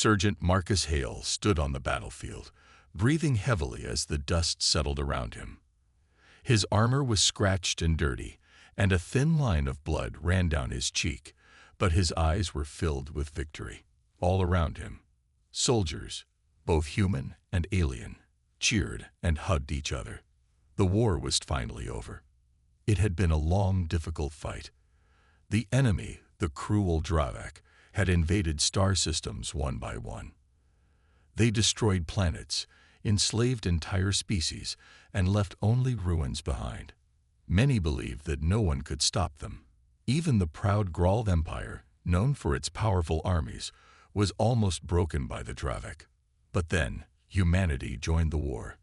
Sergeant Marcus Hale stood on the battlefield, breathing heavily as the dust settled around him. His armor was scratched and dirty, and a thin line of blood ran down his cheek, but his eyes were filled with victory. All around him, soldiers, both human and alien, cheered and hugged each other. The war was finally over. It had been a long, difficult fight. The enemy, the cruel Dravak, had invaded star systems one by one. They destroyed planets, enslaved entire species, and left only ruins behind. Many believed that no one could stop them. Even the proud Grawl Empire, known for its powerful armies, was almost broken by the Dravak. But then, humanity joined the war.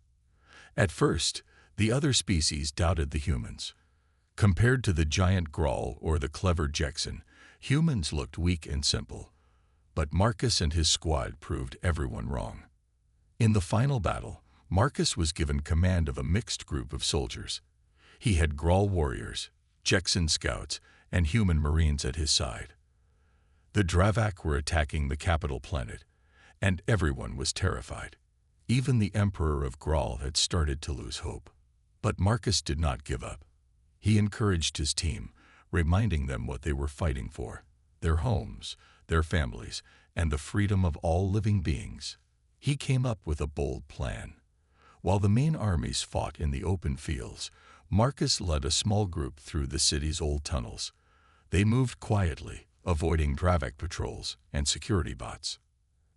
At first, the other species doubted the humans. Compared to the giant Grawl or the clever Jexen, humans looked weak and simple. But Marcus and his squad proved everyone wrong. In the final battle, Marcus was given command of a mixed group of soldiers. He had Grawl warriors, Jexen scouts, and human marines at his side. The Dravak were attacking the capital planet, and everyone was terrified. Even the Emperor of Grawl had started to lose hope. But Marcus did not give up. He encouraged his team, reminding them what they were fighting for: their homes, their families, and the freedom of all living beings. He came up with a bold plan. While the main armies fought in the open fields, Marcus led a small group through the city's old tunnels. They moved quietly, avoiding Dravak patrols and security bots.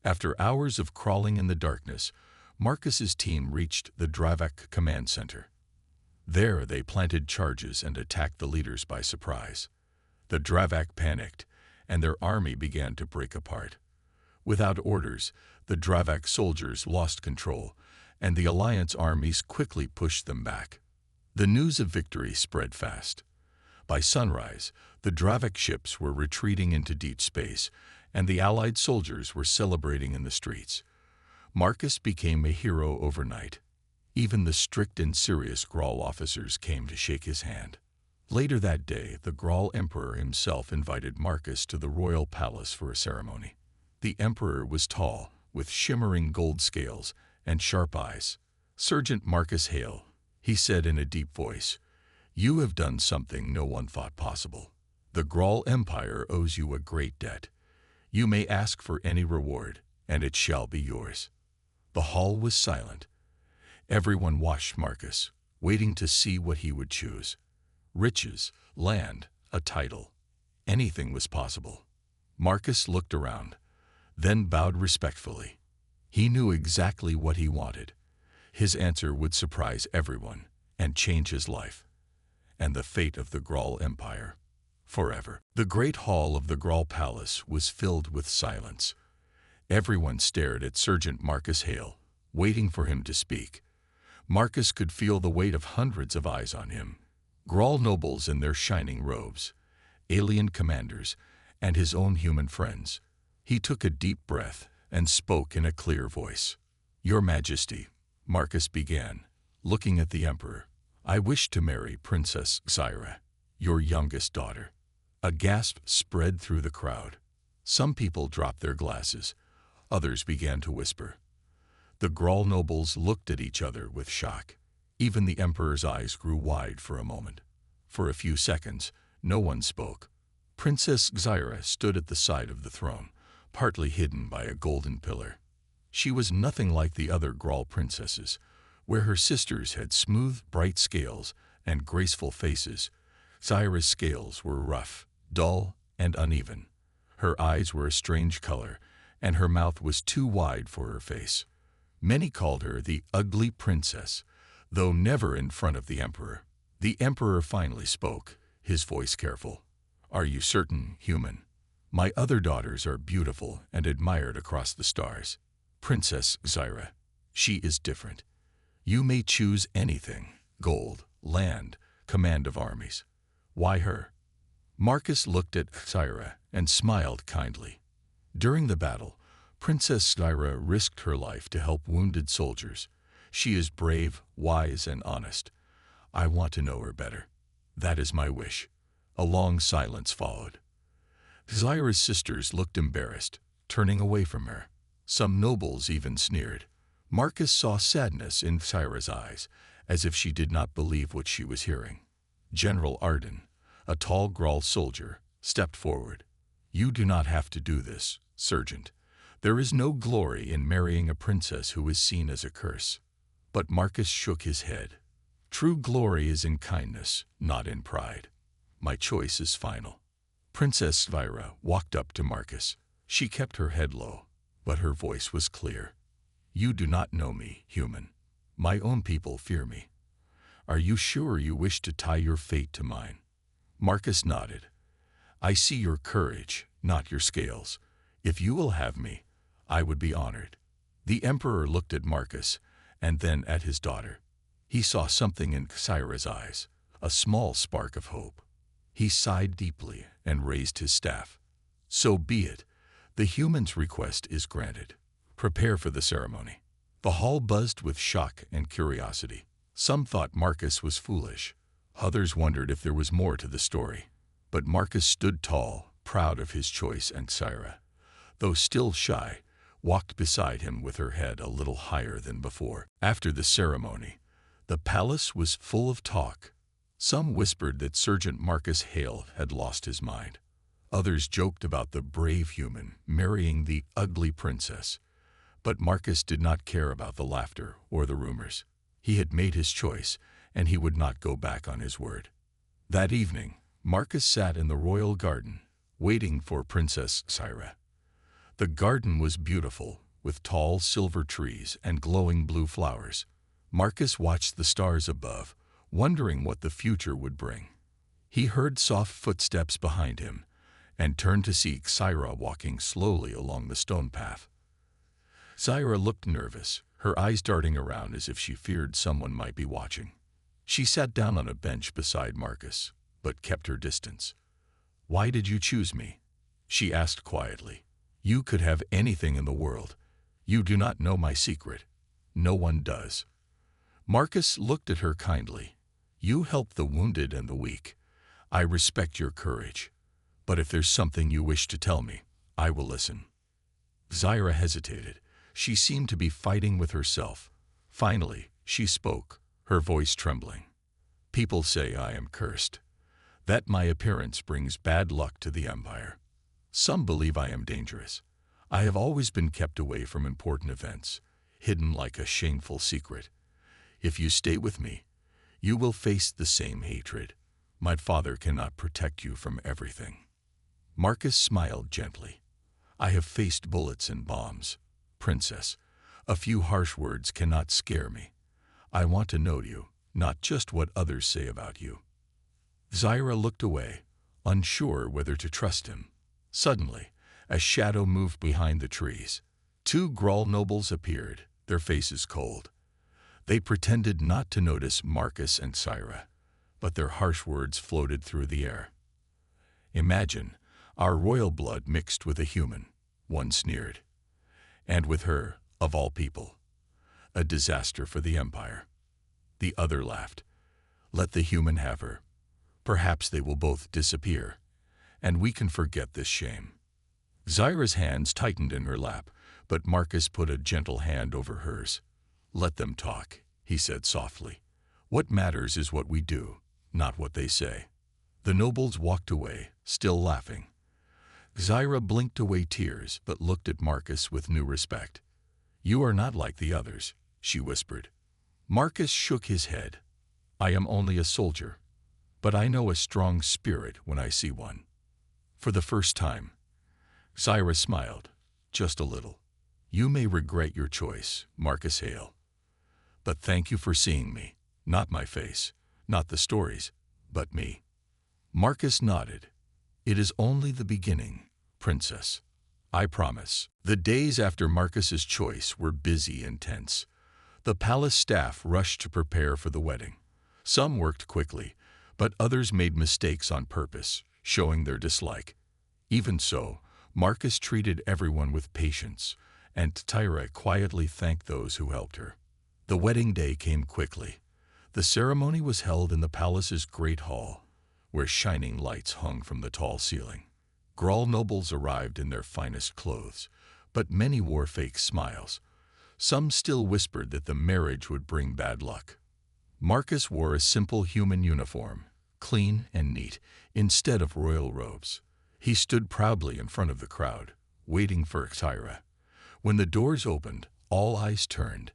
After hours of crawling in the darkness, Marcus's team reached the Dravak command center. There they planted charges and attacked the leaders by surprise. The Dravak panicked, and their army began to break apart. Without orders, the Dravak soldiers lost control, and the Alliance armies quickly pushed them back. The news of victory spread fast. By sunrise, the Dravak ships were retreating into deep space, and the Allied soldiers were celebrating in the streets. Marcus became a hero overnight. Even the strict and serious Grawl officers came to shake his hand. Later that day, the Grawl Emperor himself invited Marcus to the royal palace for a ceremony. The Emperor was tall, with shimmering gold scales and sharp eyes. "Sergeant Marcus Hale," he said in a deep voice, "you have done something no one thought possible. The Grawl Empire owes you a great debt. You may ask for any reward, and it shall be yours." The hall was silent. Everyone watched Marcus, waiting to see what he would choose. Riches, land, a title. Anything was possible. Marcus looked around, then bowed respectfully. He knew exactly what he wanted. His answer would surprise everyone and change his life and the fate of the Grawl Empire forever. The great hall of the Grawl Palace was filled with silence. Everyone stared at Sergeant Marcus Hale, waiting for him to speak. Marcus could feel the weight of hundreds of eyes on him. Grawl nobles in their shining robes, alien commanders, and his own human friends. He took a deep breath and spoke in a clear voice. "Your Majesty," Marcus began, looking at the Emperor, "I wish to marry Princess Xyra, your youngest daughter." A gasp spread through the crowd. Some people dropped their glasses. Others began to whisper. The Grawl nobles looked at each other with shock. Even the Emperor's eyes grew wide for a moment. For a few seconds, no one spoke. Princess Xyra stood at the side of the throne, partly hidden by a golden pillar. She was nothing like the other Grawl princesses, where her sisters had smooth, bright scales and graceful faces. Xyra's scales were rough, dull, and uneven. Her eyes were a strange color, and her mouth was too wide for her face. Many called her the Ugly Princess, though never in front of the Emperor. The Emperor finally spoke, his voice careful. "Are you certain, human? My other daughters are beautiful and admired across the stars. Princess Xyra, she is different. You may choose anything: gold, land, command of armies. Why her?" Marcus looked at Xyra and smiled kindly. During the battle, Princess Xyra risked her life to help wounded soldiers. She is brave, wise, and honest. I want to know her better. That is my wish. A long silence followed. Xyra's sisters looked embarrassed, turning away from her. Some nobles even sneered. Marcus saw sadness in Thyra's eyes, as if she did not believe what she was hearing. General Arden, a tall Grawl soldier, stepped forward. "You do not have to do this, Sergeant. There is no glory in marrying a princess who is seen as a curse." But Marcus shook his head. "True glory is in kindness, not in pride. My choice is final." Princess Thyra walked up to Marcus. She kept her head low, but her voice was clear. "You do not know me, human. My own people fear me. Are you sure you wish to tie your fate to mine?" Marcus nodded. "I see your courage, not your scales. If you will have me, I would be honored." The Emperor looked at Marcus, and then at his daughter. He saw something in Thyra's eyes, a small spark of hope. He sighed deeply and raised his staff. "So be it. The human's request is granted. Prepare for the ceremony." The hall buzzed with shock and curiosity. Some thought Marcus was foolish. Others wondered if there was more to the story. But Marcus stood tall, proud of his choice, and Thyra, though still shy, walked beside him with her head a little higher than before. After the ceremony, the palace was full of talk. Some whispered that Sergeant Marcus Hale had lost his mind. Others joked about the brave human marrying the ugly princess. But Marcus did not care about the laughter or the rumors. He had made his choice, and he would not go back on his word. That evening, Marcus sat in the royal garden, waiting for Princess Thyra. The garden was beautiful, with tall silver trees and glowing blue flowers. Marcus watched the stars above, wondering what the future would bring. He heard soft footsteps behind him, and turned to see Thyra walking slowly along the stone path. Thyra looked nervous, her eyes darting around as if she feared someone might be watching. She sat down on a bench beside Marcus, but kept her distance. "Why did you choose me?" she asked quietly. "You could have anything in the world. You do not know my secret. No one does." Marcus looked at her kindly. "You help the wounded and the weak. I respect your courage. But if there's something you wish to tell me, I will listen." Thyra hesitated. She seemed to be fighting with herself. Finally, she spoke, her voice trembling. "People say I am cursed, that my appearance brings bad luck to the Empire. Some believe I am dangerous. I have always been kept away from important events, hidden like a shameful secret. If you stay with me, you will face the same hatred. My father cannot protect you from everything." Marcus smiled gently. "I have faced bullets and bombs. Princess, a few harsh words cannot scare me. I want to know you, not just what others say about you." Thyra looked away, unsure whether to trust him. Suddenly, a shadow moved behind the trees. Two Grawl nobles appeared, their faces cold. They pretended not to notice Marcus and Thyra, but their harsh words floated through the air. "Imagine our royal blood mixed with a human," one sneered. "And with her, of all people. A disaster for the Empire." The other laughed. "Let the human have her. Perhaps they will both disappear, and we can forget this shame." Thyra's hands tightened in her lap, but Marcus put a gentle hand over hers. "Let them talk," he said softly. "What matters is what we do, not what they say." The nobles walked away, still laughing. Thyra blinked away tears, but looked at Marcus with new respect. "You are not like the others," she whispered. Marcus shook his head. "I am only a soldier, but I know a strong spirit when I see one." For the first time, Thyra smiled, just a little. "You may regret your choice, Marcus Hale. But thank you for seeing me, not my face, not the stories, but me." Marcus nodded. "It is only the beginning, Princess. I promise." The days after Marcus's choice were busy and tense. The palace staff rushed to prepare for the wedding. Some worked quickly, but others made mistakes on purpose, showing their dislike. Even so, Marcus treated everyone with patience, and Thyra quietly thanked those who helped her. The wedding day came quickly. The ceremony was held in the palace's great hall, where shining lights hung from the tall ceiling. Grawl nobles arrived in their finest clothes, but many wore fake smiles. Some still whispered that the marriage would bring bad luck. Marcus wore a simple human uniform, clean and neat, instead of royal robes. He stood proudly in front of the crowd, waiting for Thyra. When the doors opened, all eyes turned.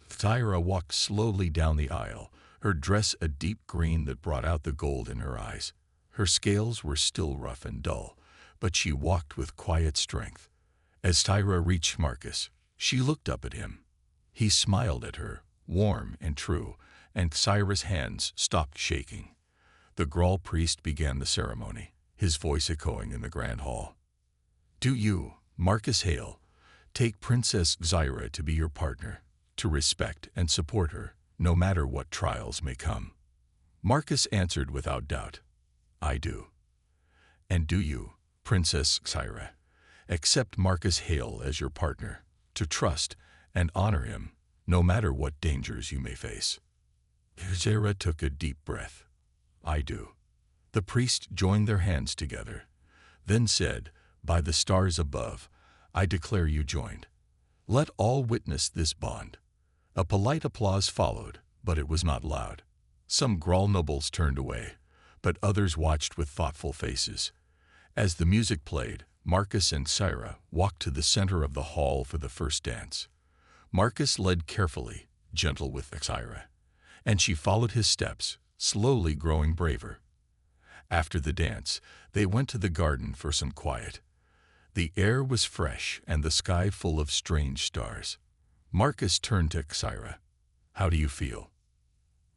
Thyra walked slowly down the aisle, her dress a deep green that brought out the gold in her eyes. Her scales were still rough and dull, but she walked with quiet strength. As Thyra reached Marcus, she looked up at him. He smiled at her, warm and true, and Thyra's hands stopped shaking. The Grawl priest began the ceremony, his voice echoing in the grand hall. "Do you, Marcus Hale, take Princess Thyra to be your partner, to respect and support her, no matter what trials may come?" Marcus answered without doubt, "I do." "And do you, Princess Thyra, accept Marcus Hale as your partner, to trust and honor him, no matter what dangers you may face?" Thyra took a deep breath. "I do." The priest joined their hands together, then said, "By the stars above, I declare you joined. Let all witness this bond." A polite applause followed, but it was not loud. Some Grawl nobles turned away, but others watched with thoughtful faces. As the music played, Marcus and Thyra walked to the center of the hall for the first dance. Marcus led carefully, gentle with Thyra, and she followed his steps, slowly growing braver. After the dance, they went to the garden for some quiet. The air was fresh and the sky full of strange stars. Marcus turned to Thyra. "How do you feel?"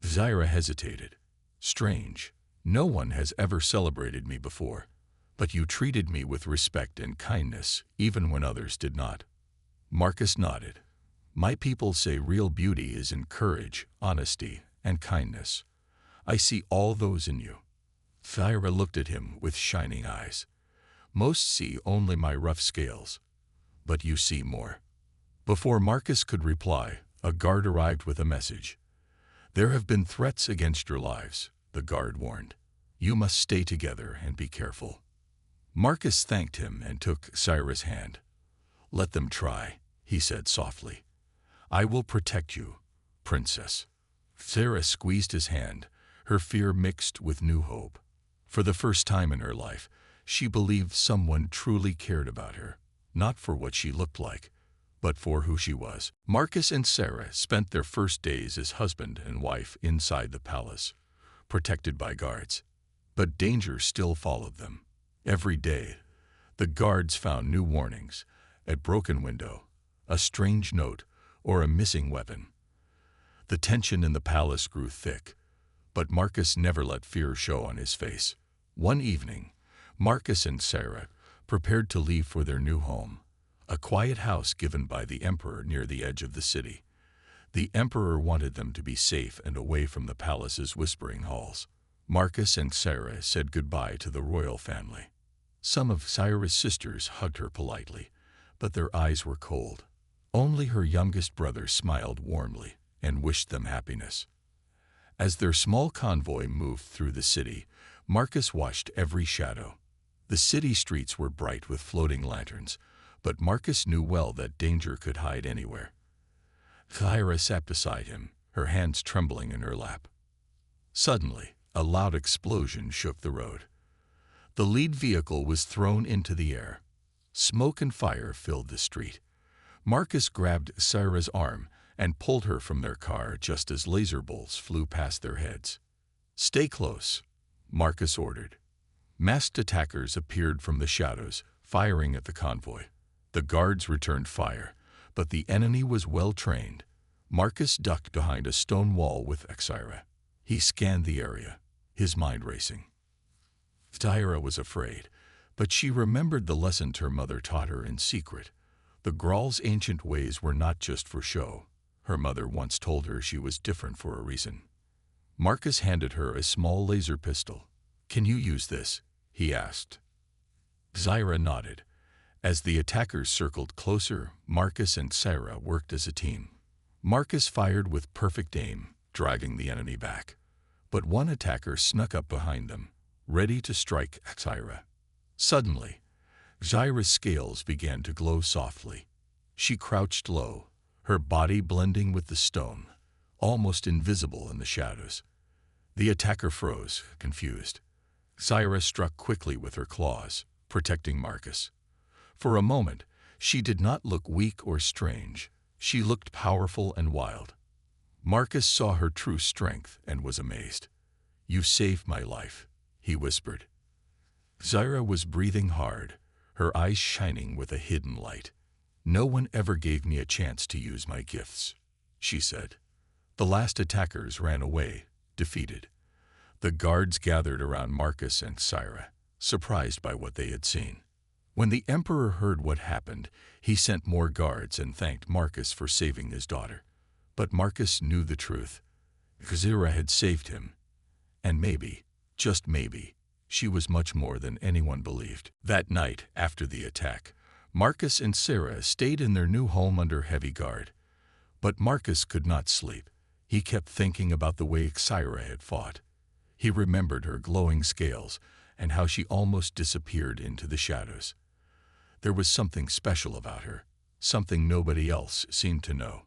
Thyra hesitated. "Strange. No one has ever celebrated me before, but you treated me with respect and kindness, even when others did not." Marcus nodded. "My people say real beauty is in courage, honesty, and kindness. I see all those in you." Thyra looked at him with shining eyes. "Most see only my rough scales, but you see more." Before Marcus could reply, a guard arrived with a message. "There have been threats against your lives," the guard warned. "You must stay together and be careful." Marcus thanked him and took Thyra's hand. "Let them try," he said softly. "I will protect you, princess." Thyra squeezed his hand, her fear mixed with new hope. For the first time in her life, she believed someone truly cared about her, not for what she looked like, but for who she was. Marcus and Thyra spent their first days as husband and wife inside the palace, protected by guards. But danger still followed them. Every day, the guards found new warnings, a broken window, a strange note, or a missing weapon. The tension in the palace grew thick, but Marcus never let fear show on his face. One evening, Marcus and Thyra prepared to leave for their new home, a quiet house given by the emperor near the edge of the city. The emperor wanted them to be safe and away from the palace's whispering halls. Marcus and Thyra said goodbye to the royal family. Some of Thyra's sisters hugged her politely, but their eyes were cold. Only her youngest brother smiled warmly and wished them happiness. As their small convoy moved through the city, Marcus watched every shadow. The city streets were bright with floating lanterns, but Marcus knew well that danger could hide anywhere. Thyra sat beside him, her hands trembling in her lap. Suddenly, a loud explosion shook the road. The lead vehicle was thrown into the air. Smoke and fire filled the street. Marcus grabbed Thyra's arm and pulled her from their car just as laser bolts flew past their heads. "Stay close," Marcus ordered. Masked attackers appeared from the shadows, firing at the convoy. The guards returned fire, but the enemy was well trained. Marcus ducked behind a stone wall with Thyra. He scanned the area, his mind racing. Thyra was afraid, but she remembered the lessons her mother taught her in secret. The Grawl's ancient ways were not just for show. Her mother once told her she was different for a reason. Marcus handed her a small laser pistol. "Can you use this?" he asked. Thyra nodded. As the attackers circled closer, Marcus and Thyra worked as a team. Marcus fired with perfect aim, dragging the enemy back. But one attacker snuck up behind them, ready to strike Thyra. Suddenly, Zyra's scales began to glow softly. She crouched low, her body blending with the stone, almost invisible in the shadows. The attacker froze, confused. Zyra struck quickly with her claws, protecting Marcus. For a moment, she did not look weak or strange. She looked powerful and wild. Marcus saw her true strength and was amazed. "You saved my life," he whispered. Zyra was breathing hard, her eyes shining with a hidden light. "No one ever gave me a chance to use my gifts," she said. The last attackers ran away, defeated. The guards gathered around Marcus and Zyra, surprised by what they had seen. When the Emperor heard what happened, he sent more guards and thanked Marcus for saving his daughter. But Marcus knew the truth. Zyra had saved him. And maybe, just maybe, she was much more than anyone believed. That night, after the attack, Marcus and Zyra stayed in their new home under heavy guard. But Marcus could not sleep. He kept thinking about the way Zyra had fought. He remembered her glowing scales and how she almost disappeared into the shadows. There was something special about her, something nobody else seemed to know.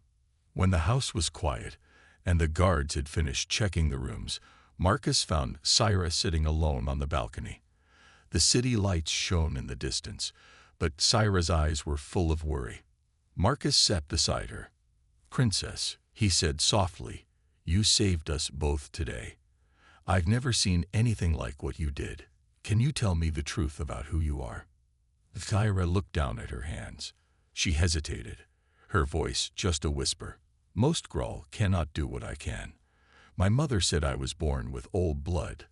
When the house was quiet and the guards had finished checking the rooms, Marcus found Zyra sitting alone on the balcony. The city lights shone in the distance, but Zyra's eyes were full of worry. Marcus sat beside her. "Princess," he said softly, "you saved us both today. I've never seen anything like what you did. Can you tell me the truth about who you are?" Zyra looked down at her hands. She hesitated, her voice just a whisper. "Most Grawl cannot do what I can. My mother said I was born with old blood,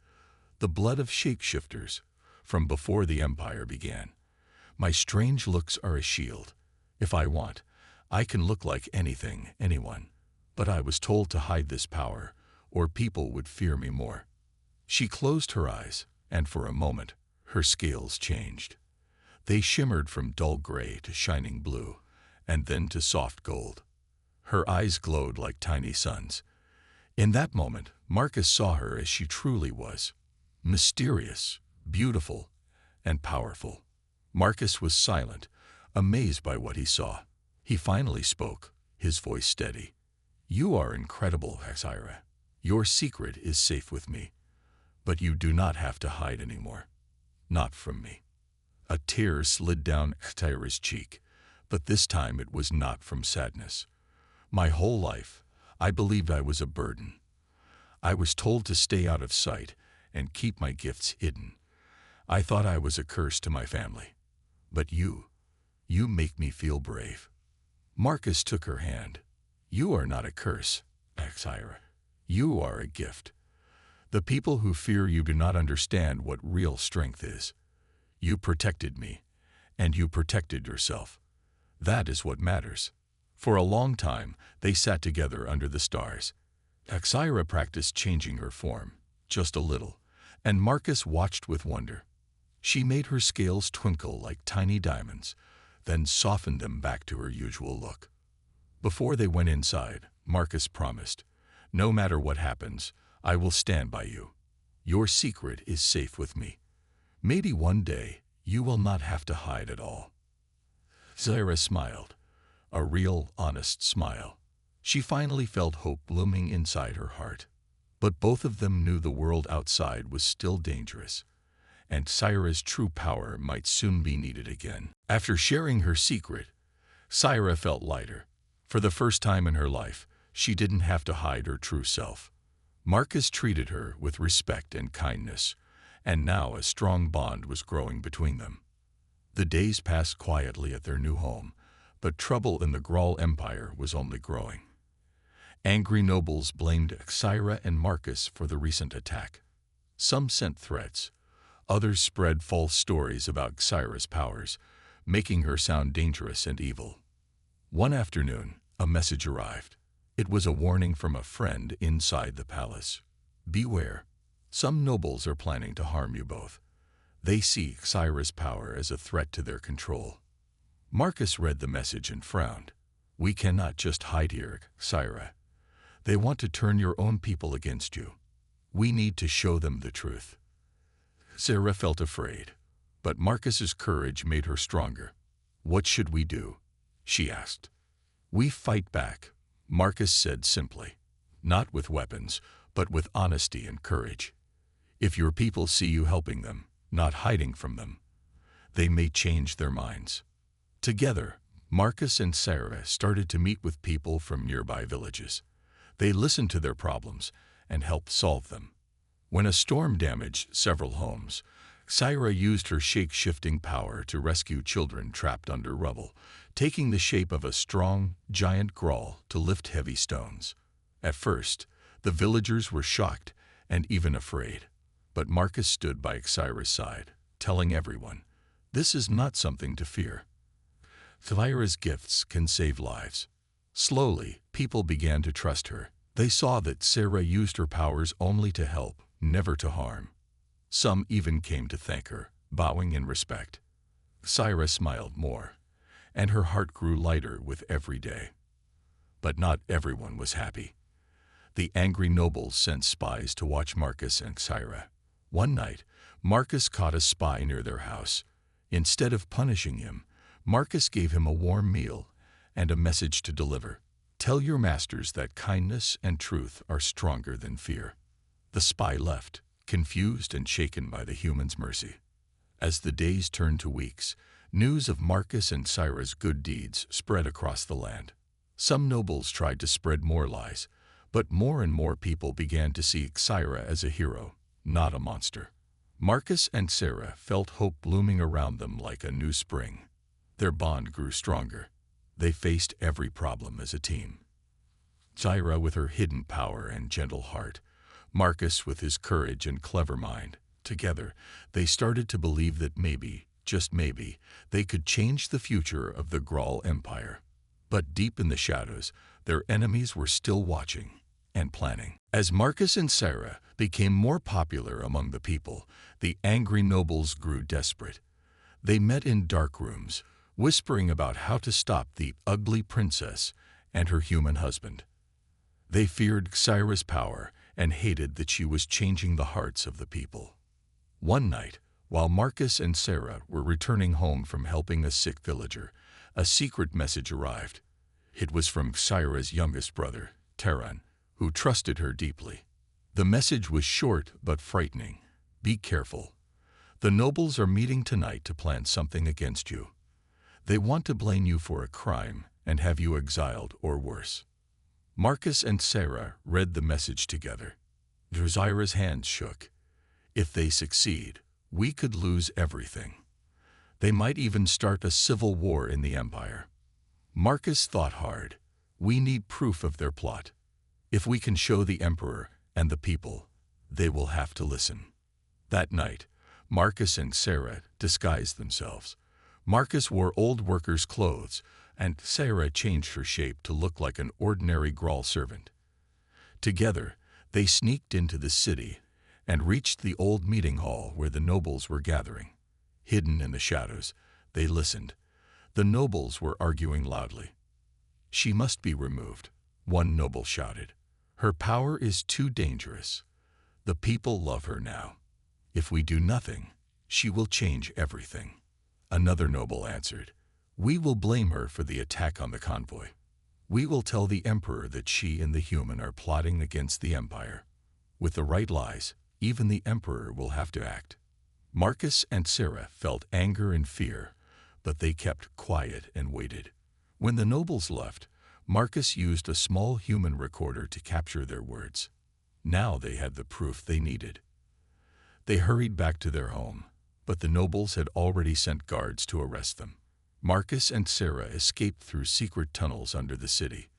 the blood of shapeshifters, from before the Empire began. My strange looks are a shield. If I want, I can look like anything, anyone. But I was told to hide this power, or people would fear me more." She closed her eyes, and for a moment, her scales changed. They shimmered from dull gray to shining blue, and then to soft gold. Her eyes glowed like tiny suns. In that moment, Marcus saw her as she truly was, mysterious, beautiful, and powerful. Marcus was silent, amazed by what he saw. He finally spoke, his voice steady. "You are incredible, Zyra. Your secret is safe with me. But you do not have to hide anymore. Not from me." A tear slid down Zyra's cheek, but this time it was not from sadness. "My whole life, I believed I was a burden. I was told to stay out of sight and keep my gifts hidden. I thought I was a curse to my family. But you make me feel brave." Marcus took her hand. "You are not a curse, Zyra. You are a gift. The people who fear you do not understand what real strength is. You protected me, and you protected yourself. That is what matters." For a long time, they sat together under the stars. Zyra practiced changing her form, just a little, and Marcus watched with wonder. She made her scales twinkle like tiny diamonds, then softened them back to her usual look. Before they went inside, Marcus promised, "No matter what happens, I will stand by you. Your secret is safe with me. Maybe one day you will not have to hide at all." Zyra smiled, a real, honest smile. She finally felt hope blooming inside her heart. But both of them knew the world outside was still dangerous, and Zyra's true power might soon be needed again. After sharing her secret, Zyra felt lighter. For the first time in her life, she didn't have to hide her true self. Marcus treated her with respect and kindness, and now a strong bond was growing between them. The days passed quietly at their new home, but trouble in the Grawl Empire was only growing. Angry nobles blamed Zyra and Marcus for the recent attack. Some sent threats. Others spread false stories about Zyra's powers, making her sound dangerous and evil. One afternoon, a message arrived. It was a warning from a friend inside the palace. "Beware. Some nobles are planning to harm you both. They see Zyra's power as a threat to their control." Marcus read the message and frowned. "We cannot just hide here, Zyra. They want to turn your own people against you. We need to show them the truth." Zyra felt afraid. But Marcus's courage made her stronger. "What should we do?" she asked. "We fight back," Marcus said simply. "Not with weapons, but with honesty and courage. If your people see you helping them, not hiding from them, they may change their minds." Together, Marcus and Sarah started to meet with people from nearby villages. They listened to their problems and helped solve them. When a storm damaged several homes, Sarah used her shape-shifting power to rescue children trapped under rubble, taking the shape of a strong, giant Grawl to lift heavy stones. At first, the villagers were shocked and even afraid, but Marcus stood by Sarah's side, telling everyone, "This is not something to fear. Sarah's gifts can save lives." Slowly, people began to trust her. They saw that Sarah used her powers only to help, never to harm. Some even came to thank her, bowing in respect. Sarah smiled more, and her heart grew lighter with every day. But not everyone was happy. The angry nobles sent spies to watch Marcus and Sarah. One night, Marcus caught a spy near their house. Instead of punishing him, Marcus gave him a warm meal and a message to deliver. "Tell your masters that kindness and truth are stronger than fear." The spy left, confused and shaken by the human's mercy. As the days turned to weeks, news of Marcus and Sarah's good deeds spread across the land. Some nobles tried to spread more lies, but more and more people began to see Sarah as a hero, not a monster. Marcus and Sarah felt hope blooming around them like a new spring. Their bond grew stronger. They faced every problem as a team. Sarah with her hidden power and gentle heart, Marcus with his courage and clever mind. Together, they started to believe that maybe, just maybe, they could change the future of the Grawl Empire. But deep in the shadows, their enemies were still watching and planning. As Marcus and Sarah became more popular among the people, the angry nobles grew desperate. They met in dark rooms, whispering about how to stop the ugly princess and her human husband. They feared Sarah's power and hated that she was changing the hearts of the people. One night, while Marcus and Sarah were returning home from helping a sick villager, a secret message arrived. It was from Sarah's youngest brother, Terran, who trusted her deeply. The message was short but frightening. "Be careful. The nobles are meeting tonight to plan something against you. They want to blame you for a crime and have you exiled or worse." Marcus and Sarah read the message together. Sarah's hands shook. "If they succeed, we could lose everything. They might even start a civil war in the empire." Marcus thought hard. "We need proof of their plot. If we can show the emperor and the people, they will have to listen." That night, Marcus and Sarah disguised themselves. Marcus wore old worker's clothes, and Sarah changed her shape to look like an ordinary Grawl servant. Together, they sneaked into the city and reached the old meeting hall where the nobles were gathering. Hidden in the shadows, they listened. The nobles were arguing loudly. "She must be removed," one noble shouted. "Her power is too dangerous. The people love her now. If we do nothing, she will change everything." Another noble answered, "We will blame her for the attack on the convoy. We will tell the emperor that she and the human are plotting against the empire. With the right lies, even the emperor will have to act." Marcus and Sarah felt anger and fear, but they kept quiet and waited. When the nobles left, Marcus used a small human recorder to capture their words. Now they had the proof they needed. They hurried back to their home, but the nobles had already sent guards to arrest them. Marcus and Sarah escaped through secret tunnels under the city.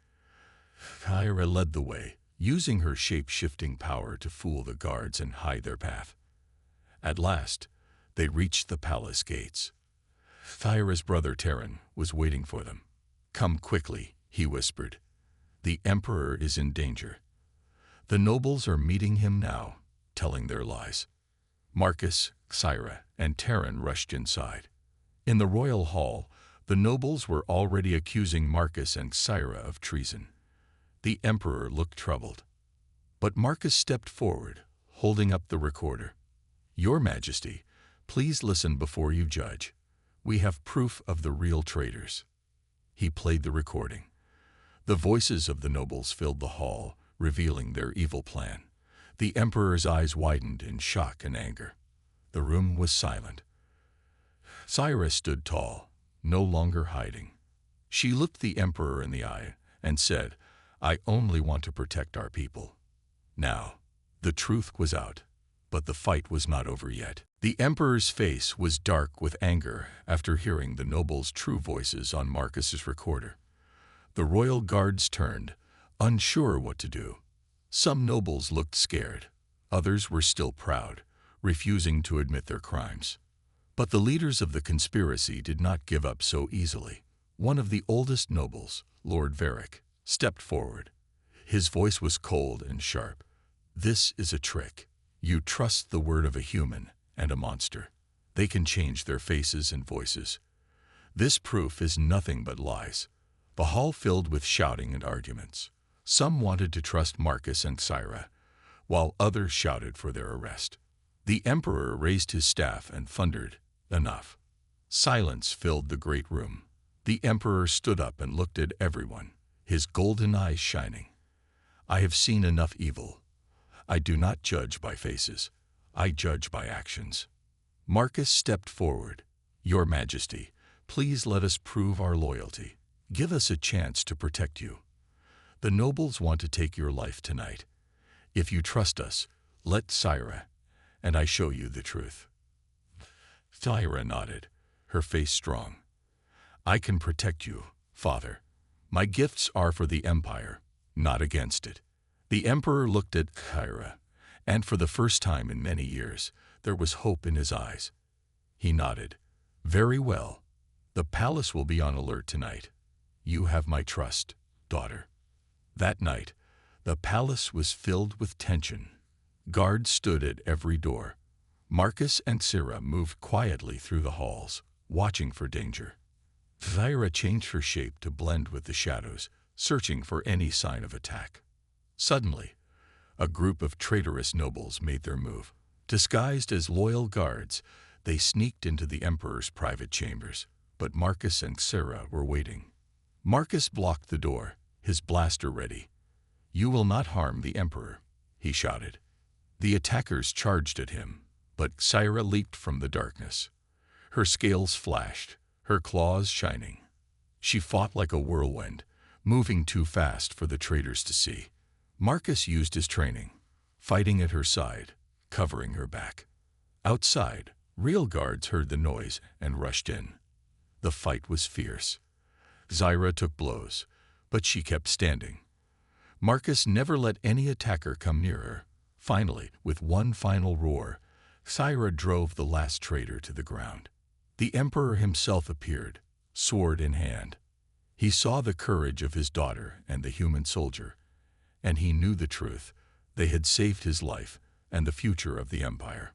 Sarah led the way, using her shape-shifting power to fool the guards and hide their path. At last, they reached the palace gates. Sarah's brother Terran was waiting for them. "Come quickly," he whispered. "The emperor is in danger." The nobles are meeting him now, telling their lies. Marcus, Sarah, and Terran rushed inside. In the royal hall, the nobles were already accusing Marcus and Sarah of treason. The emperor looked troubled. But Marcus stepped forward, holding up the recorder. "Your Majesty, Please listen before you judge. We have proof of the real traitors." He played the recording. The voices of the nobles filled the hall, revealing their evil plan. The emperor's eyes widened in shock and anger. The room was silent. Syra stood tall, no longer hiding. She looked the emperor in the eye and said, "I only want to protect our people." Now, the truth was out, but the fight was not over yet. The emperor's face was dark with anger after hearing the nobles' true voices on Marcus's recorder. The royal guards turned, unsure what to do. Some nobles looked scared. Others were still proud, refusing to admit their crimes. But the leaders of the conspiracy did not give up so easily. One of the oldest nobles, Lord Varick, stepped forward. His voice was cold and sharp. "This is a trick. You trust the word of a human and a monster. They can change their faces and voices. This proof is nothing but lies." The hall filled with shouting and arguments. Some wanted to trust Marcus and Syra, while others shouted for their arrest. The emperor raised his staff and thundered, "Enough." Silence filled the great room. The emperor stood up and looked at everyone, his golden eyes shining. "I have seen enough evil. I do not judge by faces. I judge by actions." Marcus stepped forward. "Your Majesty, please let us prove our loyalty. Give us a chance to protect you. The nobles want to take your life tonight. If you trust us, let Syra, and I show you the truth." Syra nodded, her face strong. "I can protect you, Father. My gifts are for the Empire, not against it." The emperor looked at Syra, and for the first time in many years, there was hope in his eyes. He nodded. "Very well. The palace will be on alert tonight. You have my trust, daughter." That night, the palace was filled with tension. Guards stood at every door. Marcus and Syra moved quietly through the halls, watching for danger. Syra changed her shape to blend with the shadows, searching for any sign of attack. Suddenly, a group of traitorous nobles made their move. Disguised as loyal guards, they sneaked into the emperor's private chambers, but Marcus and Syra were waiting. Marcus blocked the door, his blaster ready. "You will not harm the emperor," he shouted. The attackers charged at him, but Syra leaped from the darkness. Her scales flashed, her claws shining. She fought like a whirlwind, moving too fast for the traitors to see. Marcus used his training, fighting at her side, covering her back. Outside, real guards heard the noise and rushed in. The fight was fierce. Syra took blows, but she kept standing. Marcus never let any attacker come near her. Finally, with one final roar, Syra drove the last traitor to the ground. The emperor himself appeared, sword in hand. He saw the courage of his daughter and the human soldier, and he knew the truth. They had saved his life and the future of the empire.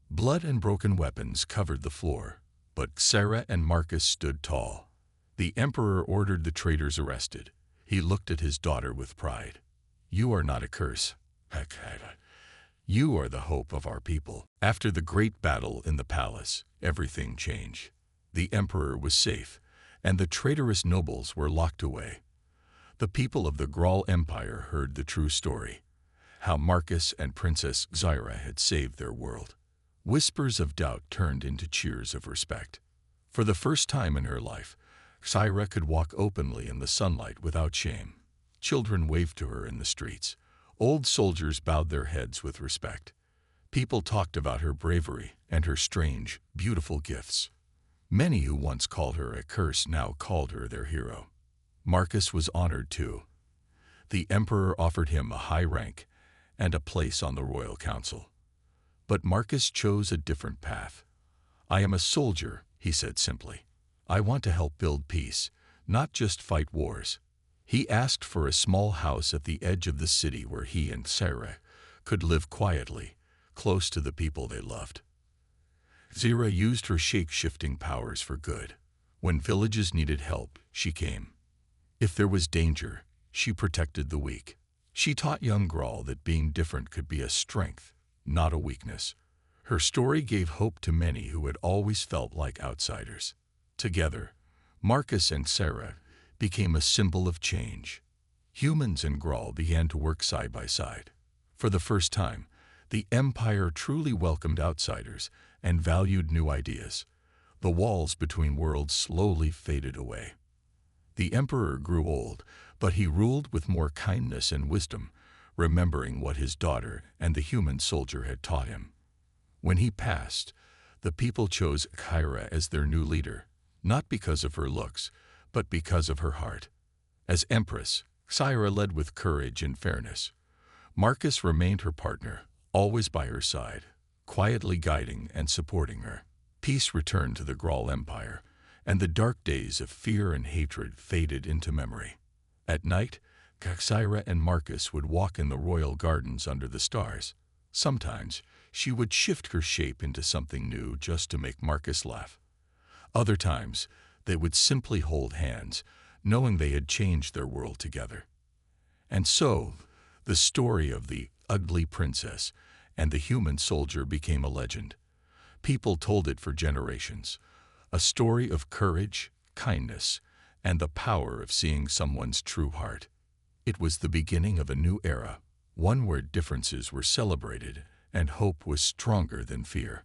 Blood and broken weapons covered the floor, but Syra and Marcus stood tall. The emperor ordered the traitors arrested. He looked at his daughter with pride. "You are not a curse. You are the hope of our people." After the great battle in the palace, everything changed. The emperor was safe, and the traitorous nobles were locked away. The people of the Grawl Empire heard the true story, how Marcus and Princess Syra had saved their world. Whispers of doubt turned into cheers of respect. For the first time in her life, Syra could walk openly in the sunlight without shame. Children waved to her in the streets. Old soldiers bowed their heads with respect. People talked about her bravery and her strange, beautiful gifts. Many who once called her a curse now called her their hero. Marcus was honored too. The emperor offered him a high rank and a place on the royal council. But Marcus chose a different path. "I am a soldier," he said simply. "I want to help build peace, not just fight wars." He asked for a small house at the edge of the city where he and Syra could live quietly, close to the people they loved. Syra used her shape-shifting powers for good. When villages needed help, she came. If there was danger, she protected the weak. She taught young Grawl that being different could be a strength, not a weakness. Her story gave hope to many who had always felt like outsiders. Together, Marcus and Sarah became a symbol of change. Humans and Grawl began to work side by side. For the first time, the Empire truly welcomed outsiders and valued new ideas. The walls between worlds slowly faded away. The Emperor grew old, but he ruled with more kindness and wisdom, remembering what his daughter and the human soldier had taught him. When he passed, the people chose Kyra as their new leader, not because of her looks, but because of her heart. As Empress, Kyra led with courage and fairness. Marcus remained her partner, always by her side, quietly guiding and supporting her. Peace returned to the Grawl Empire, and the dark days of fear and hatred faded into memory. At night, Kyra and Marcus would walk in the royal gardens under the stars. Sometimes, she would shift her shape into something new just to make Marcus laugh. Other times, they would simply hold hands, knowing they had changed their world together. And so, the story of the ugly princess and the human soldier became a legend. People told it for generations, a story of courage, kindness, and the power of seeing someone's true heart. It was the beginning of a new era, one where differences were celebrated and hope was stronger than fear.